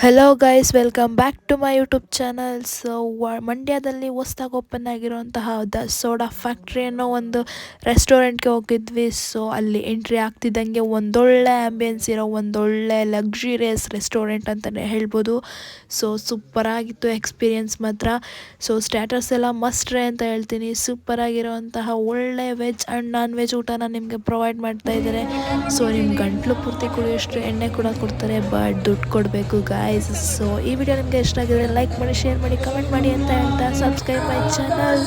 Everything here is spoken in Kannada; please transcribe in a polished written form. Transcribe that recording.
Hello guys, welcome back to my YouTube channel. ಮಂಡ್ಯದಲ್ಲಿ ಹೊಸ್ದಾಗಿ ಓಪನ್ ಆಗಿರುವಂತಹ ದ ಸೋಡಾ ಫ್ಯಾಕ್ಟ್ರಿ ಅನ್ನೋ ಒಂದು ರೆಸ್ಟೋರೆಂಟ್ಗೆ ಹೋಗಿದ್ವಿ. ಸೊ ಅಲ್ಲಿ ಎಂಟ್ರಿ ಆಗ್ತಿದ್ದಂಗೆ ಒಂದೊಳ್ಳೆ ಆ್ಯಂಬಿಯನ್ಸ್ ಇರೋ ಒಂದೊಳ್ಳೆ ಲಕ್ಸುರಿಯಸ್ ರೆಸ್ಟೋರೆಂಟ್ ಅಂತಲೇ ಹೇಳ್ಬೋದು. ಸೊ ಸೂಪರಾಗಿತ್ತು ಎಕ್ಸ್ಪೀರಿಯನ್ಸ್ ಮಾತ್ರ. ಸೊ ಸ್ಟಾರ್ಟರ್ಸ್ ಎಲ್ಲ ಮಸ್ಟ್ರೆ ಅಂತ ಹೇಳ್ತೀನಿ. ಸೂಪರಾಗಿರೋವಂತಹ ಒಳ್ಳೆ ವೆಜ್ ಆ್ಯಂಡ್ ನಾನ್ ವೆಜ್ ಊಟನ ನಿಮಗೆ ಪ್ರೊವೈಡ್ ಮಾಡ್ತಾ ಇದ್ದಾರೆ. ಸೊ ನಿಮ್ಮ ಗಂಟ್ಲು ಪೂರ್ತಿ ಕುಡಿಯೋಷ್ಟು ಎಣ್ಣೆ ಕೂಡ ಕೊಡ್ತಾರೆ, ಬಟ್ ದುಡ್ಡು ಕೊಡಬೇಕು ಗಾಯ್ಸ್. ಸೊ ಈ ವಿಡಿಯೋ ನಿಮಗೆ ಇಷ್ಟ ಆಗಿದ್ರೆ ಲೈಕ್ ಮಾಡಿ, ಶೇರ್ ಮಾಡಿ, ಕಮೆಂಟ್ ಮಾಡಿ ಅಂತ ಹೇಳ್ತಾ ಸಬ್ಸ್ಕ್ರೈಬ್ ಮೈ ಚಾನಲ್.